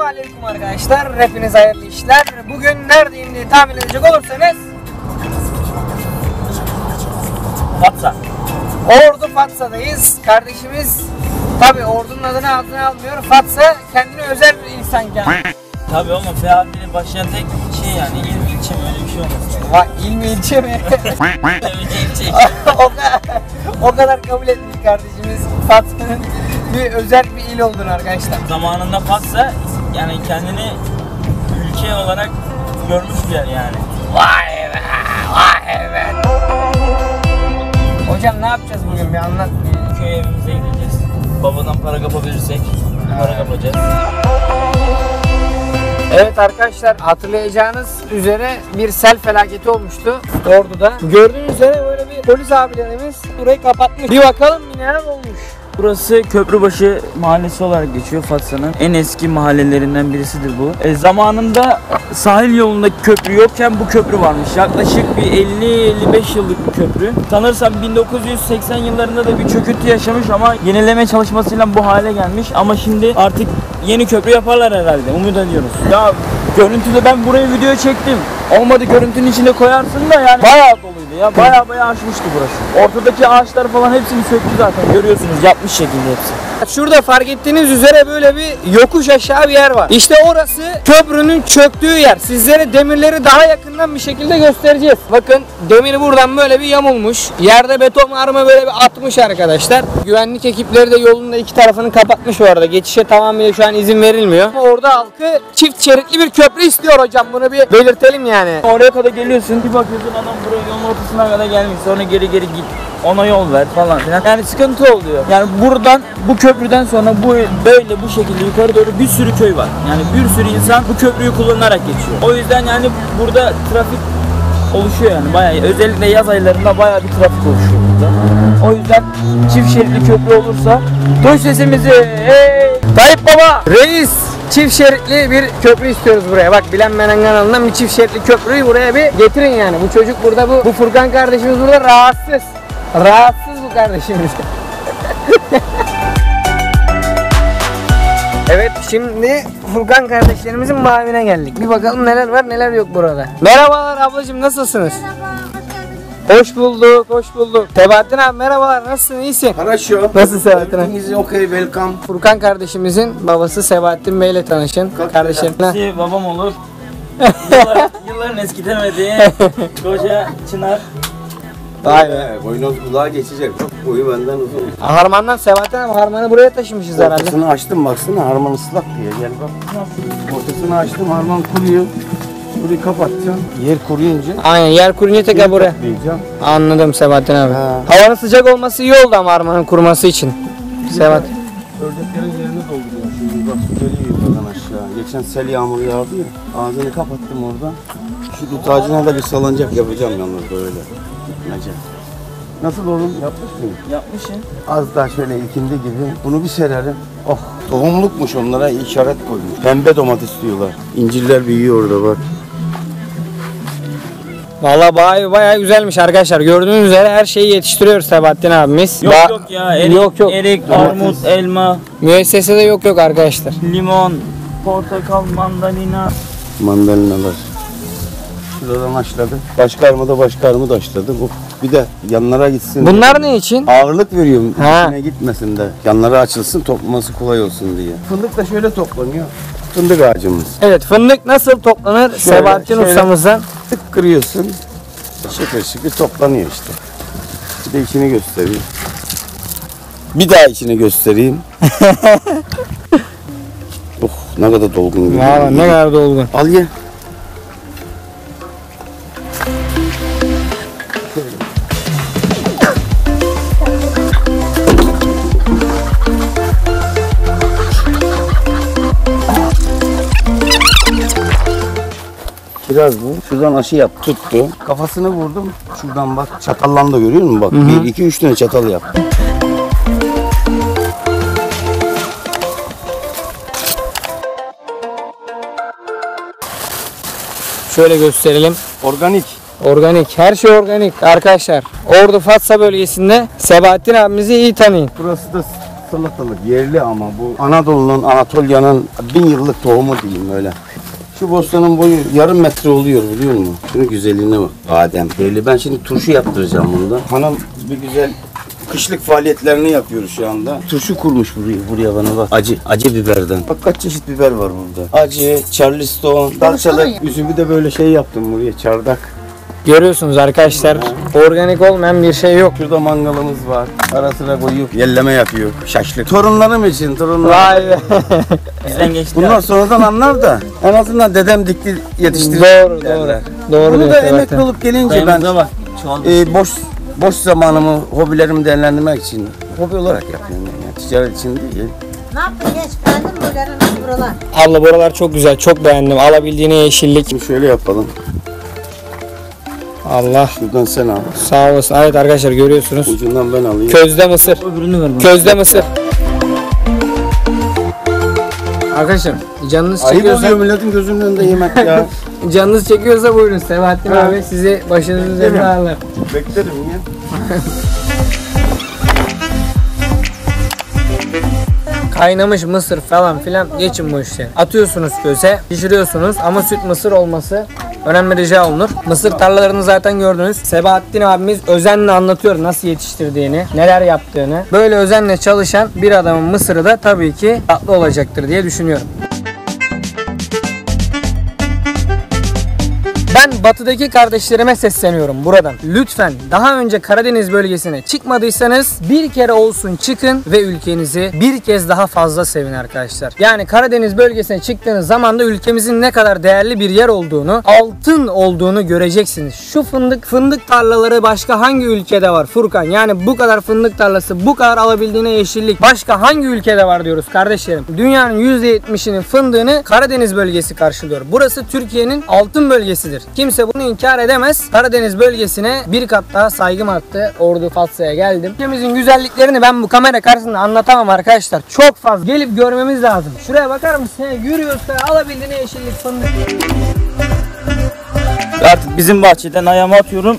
Selamünaleyküm arkadaşlar. Hepiniz hayırlı işler. Bugün neredeyim diye tahmin edecek olursanız Fatsa. Ordu Fatsa'dayız. Kardeşimiz tabi ordunun adını ağzına almıyor. Fatsa kendine özel bir insan yani. Tabii ama FAD'nin başlayan tek şey yani il ilçe mi öyle bir şey olmasın. Vay, il mi ilçe mi? ilçe. o kadar kabul etmiş kardeşimiz. Fatsa'nın bir özel bir il olduğunu arkadaşlar. Zamanında Fatsa yani kendini ülke olarak görmüş bir yer yani. Vay be, vay be. Hocam ne yapacağız bugün bir anlat. Köy evimize gideceğiz. Babadan para kapabilirsek para kapacağız. Evet arkadaşlar, hatırlayacağınız üzere bir sel felaketi olmuştu Ordu'da. Gördüğünüz üzere böyle bir polis abilerimiz burayı kapatmış. Bir bakalım neler olmuş. Burası Köprübaşı mahallesi olarak geçiyor Fatsa'nın. En eski mahallelerinden birisidir bu. Zamanında sahil yolunda köprü yokken bu köprü varmış. Yaklaşık bir 50-55 yıllık bir köprü. Sanırsam 1980 yıllarında da bir çöküntü yaşamış ama yenileme çalışmasıyla bu hale gelmiş. Ama şimdi artık yeni köprü yaparlar herhalde. Umut ediyoruz. Ya görüntüde ben buraya video çektim. Olmadı görüntünün içinde koyarsın da yani bayağı doluydu ya. Bayağı aşmıştı burası. Ortadaki ağaçlar falan hepsini söktü zaten. Görüyorsunuz yapmış şekilde hepsi. Şurada fark ettiğiniz üzere böyle bir yokuş aşağı bir yer var. İşte orası köprünün çöktüğü yer. Sizlere demirleri daha yakından bir şekilde göstereceğiz. Bakın demir buradan böyle bir yamulmuş. Yerde beton arma böyle bir atmış arkadaşlar. Güvenlik ekipleri de yolun da iki tarafını kapatmış bu arada. Geçişe tamamıyla şu an izin verilmiyor. Orada halkı çift şeritli bir köprü istiyor hocam. Bunu bir belirtelim yani. Oraya kadar geliyorsun bir bakıyorsun adam buraya yolun ortasına kadar gelmiş. Sonra geri git. Ona yol ver falan filan. Yani sıkıntı oluyor. Yani buradan bu köprüden sonra böyle bu şekilde yukarı doğru bir sürü köy var. Yani bir sürü insan bu köprüyü kullanarak geçiyor. O yüzden yani burada trafik oluşuyor yani bayağı. Özellikle yaz aylarında bayağı bir trafik oluşuyor burada. O yüzden çift şeritli köprü olursa duy sesimizi. Hey! Tayyip Baba! Reis! Çift şeritli bir köprü istiyoruz buraya. Bak Bilen Menen kanalından bir çift şeritli köprüyü buraya bir getirin yani. Bu çocuk burada bu Furkan kardeşimiz burada rahatsız. Rahatsız bu kardeşimiz. Evet şimdi Furkan kardeşlerimizin mavine geldik. Bir bakalım neler var neler yok burada. Merhabalar ablacığım, nasılsınız? Merhaba, Hoş bulduk, hoş bulduk. Sebahattin abi merhabalar, nasılsın, iyisin? Хорошо. Nasıl Sebahattin abi? Everything is okay, welcome. Furkan kardeşimizin babası Sebahattin Bey ile tanışın. Kardeşim. Babam olur. Yılların eskitemediği koca Çınar. Vay be. Boynuz kulağa geçecek. Çok boyu benden uzun. Harmandan Sebahattin abi harmanı buraya taşımışız herhalde. Ortasını açtım baksana, harman ıslak diye. Gel bak. Ortasını açtım, harman kuruyor. Burayı kapatacağım. Yer kuruyunca Aynen, yer kurunca tekrar buraya. diyeceğim. Anladım Sebahattin abi. Ha. Havanın sıcak olması iyi oldu ama harmanın kuruması için. Sebahattin. Ördeklerin yerini dolduruyorum şimdi. Bak geliyor yukarıdan aşağı. Geçen sel yağmuru yağdı ya. Ağzını kapattım orada. Şu dut ağacına da bir salıncak yapacağım yalnız böyle. Gitmece. Nasıl oğlum? Yapmış mıyım? Yapmışsın. Az daha şöyle ikindi gibi. Bunu bir sererim. Oh, tohumlukmuş, onlara işaret koymuş. Pembe domates diyorlar. İncirler büyüyor orada bak. Valla bayağı güzelmiş arkadaşlar. Gördüğünüz üzere her şeyi yetiştiriyor Sebahattin abimiz. Yok ya erik, yok. erik, armut, elma, Müessesede yok arkadaşlar. limon, portakal, mandalina. Mandalinalar. Şuradan açladım. Başka armut açladım. Of. Bir de yanlara gitsin. Bunlar ne için? Ağırlık veriyorum. Ha. İçine gitmesin de. Yanlara açılsın, toplaması kolay olsun diye. Fındık da şöyle toplanıyor. Fındık ağacımız. Evet, fındık nasıl toplanır Sebahattin ustamızdan? Tık kırıyorsun. Şıkır şıkır toplanıyor işte. Bir de içini göstereyim. Bir daha içini göstereyim. Oh, ne kadar dolgun görünüyor. Valla ne kadar dolgun. Al ye. Biraz bu. Şuradan aşı yap. Tuttu. Kafasını vurdum. Şuradan bak. Çatallan da görüyor musun? Bak. 1, 2, 3 tane çatal yap. Şöyle gösterelim. Organik. Organik. Her şey organik arkadaşlar. Ordu Fatsa bölgesinde Sebahattin abimizi iyi tanıyın. Burası da salatalık yerli ama bu Anadolu'nun, Anatolia'nın 1000 yıllık tohumu diyeyim öyle. Şu bostanın boyu yarım metre oluyor biliyor musun? Şunun güzelliğine bak. Badem belli. Ben şimdi turşu yaptıracağım bunda. Hanım bir güzel kışlık faaliyetlerini yapıyoruz şu anda. Turşu kurmuş buraya bana bak. Acı biberden. Bak kaç çeşit biber var burada. Acı, Charleston, salçalı. Üzümü de böyle şey yaptım buraya, çardak. Görüyorsunuz arkadaşlar, organik olmayan bir şey yok. Şurada mangalımız var. Arasına koyup yelleme yapıyor. Şaşlık. Torunlarım için, torunlarım. Vay be. Bizden geçti. Bunlar sonradan anlar da en azından dedem dikti yetiştirdi. Doğru, derler. Doğru. Bunu da diyorsun emekli zaten. olup gelince ben Dayımıza bak. Çoğaldı. boş zamanımı, hobilerimi değerlendirmek için hobi olarak yapıyorum yani. Ticaret için değil. Ne yaptın geç? Beğendin mi buraları nasıl buralar? Abla buralar çok güzel, çok beğendim. Alabildiğine yeşillik. Şimdi şöyle yapalım. Allah Şuradan sen al. sağ olasın. Evet arkadaşlar görüyorsunuz. Ucundan ben alayım. Közde mısır. Öbürünü ver bana. Közde mısır. Arkadaşlar canınız Ayıp oluyor çekiyorsa, milletin gözünün önünde yemek ya. canınız çekiyorsa buyurun. Sebahattin abi sizi başınızın üzerine alır. Beklerim ya. Kaynamış mısır falan filan geçin bu işleri. Atıyorsunuz köze, pişiriyorsunuz ama süt mısır olması önemli rica olunur. Mısır tarlalarını zaten gördünüz. Sebahattin abimiz özenle anlatıyor nasıl yetiştirdiğini, neler yaptığını. Böyle özenle çalışan bir adamın mısırı da tabii ki tatlı olacaktır diye düşünüyorum. Ben batıdaki kardeşlerime sesleniyorum buradan. Lütfen daha önce Karadeniz bölgesine çıkmadıysanız bir kere olsun çıkın ve ülkenizi bir kez daha fazla sevin arkadaşlar. Yani Karadeniz bölgesine çıktığınız zaman da ülkemizin ne kadar değerli bir yer olduğunu, altın olduğunu göreceksiniz. Şu fındık tarlaları başka hangi ülkede var Furkan? Yani bu kadar fındık tarlası, bu kadar alabildiğine yeşillik başka hangi ülkede var diyoruz kardeşlerim. Dünyanın %70'inin fındığını Karadeniz bölgesi karşılıyor. Burası Türkiye'nin altın bölgesidir. Kimse bunu inkar edemez. Karadeniz bölgesine bir kat daha saygım arttı. Ordu Fatsa'ya geldim. Ülkemizin güzelliklerini ben bu kamera karşısında anlatamam arkadaşlar. Çok fazla. Gelip görmemiz lazım. Şuraya bakar mısın? Yürüyorsa alabildiğine yeşillik fındık. Artık bizim bahçeden ayağımı atıyorum.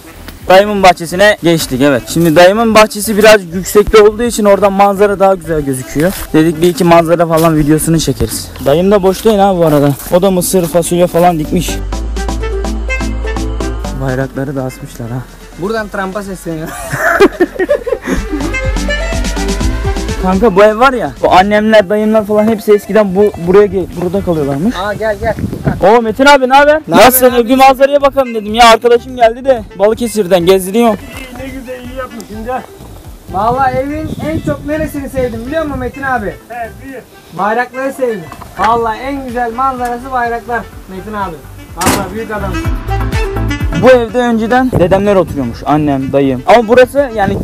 Dayımın bahçesine geçtik, evet. Şimdi dayımın bahçesi biraz yüksekte olduğu için oradan manzara daha güzel gözüküyor. Dedik bir iki manzara falan videosunu çekeriz. Dayım da boş değil ha bu arada. O da mısır, fasulye falan dikmiş. Bayrakları da asmışlar ha. Buradan Trump'a sesleniyor. Kanka bu ev var ya, bu annemler, dayımlar falan hepsi eskiden burada kalıyorlarmış. Aa gel. Oo Metin abi ne haber? Ne haber Nasılsın? abi? Bir manzaraya bakalım dedim ya, arkadaşım geldi de Balıkesir'den gezdiriyor. Ne güzel iyi yapmışsın da. Vallahi evin en çok neresini sevdim biliyor musun Metin abi? He büyük. Bayrakları sevdim. Vallahi en güzel manzarası bayraklar Metin abi. Vallahi büyük adam. Bu evde önceden dedemler oturuyormuş, annem, dayım. Ama burası yani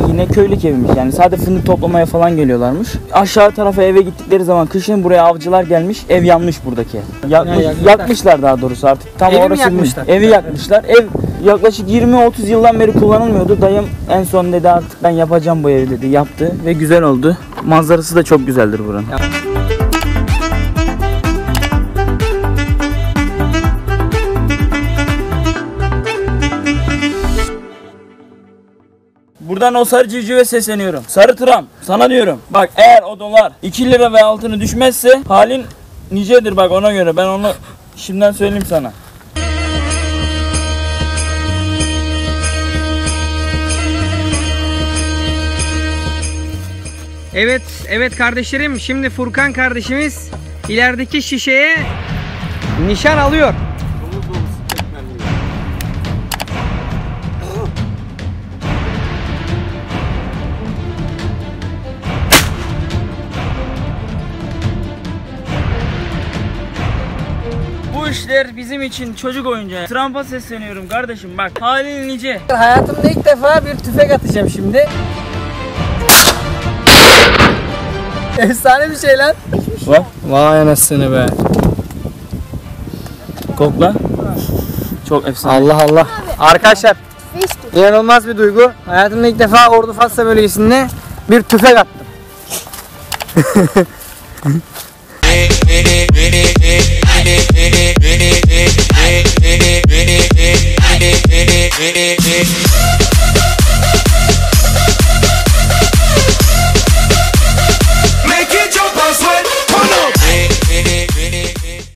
yine köylük evmiş, yani sadece fındık toplamaya falan geliyorlarmış. Aşağı tarafa eve gittikleri zaman kışın buraya avcılar gelmiş, ev yanmış buradaki. Yakmışlar daha doğrusu artık. Tam Evi mi orası yakmışlar? Evi yakmışlar. Ev yaklaşık 20-30 yıldan beri kullanılmıyordu. Dayım en son dedi artık ben yapacağım bu evi dedi. Yaptı ve güzel oldu. Manzarası da çok güzeldir buranın. Buradan o sarı civcive sesleniyorum. Sarı tıram sana diyorum. Bak eğer o dolar 2 lira ve altını düşmezse halin nicedir, bak ona göre. Ben onu şimdiden söyleyeyim sana. Evet kardeşlerim, şimdi Furkan kardeşimiz ilerideki şişeye nişan alıyor. Bu işler bizim için çocuk oyuncağı. Trump'a sesleniyorum kardeşim, bak halin nice. Hayatımda ilk defa bir tüfek atacağım şimdi. Efsane bir şey lan. Bak Vay anasını be. kokla. Çok efsane. Allah Allah. Arkadaşlar inanılmaz bir duygu. Hayatımda ilk defa Ordu Fatsa bölgesinde bir tüfek attım.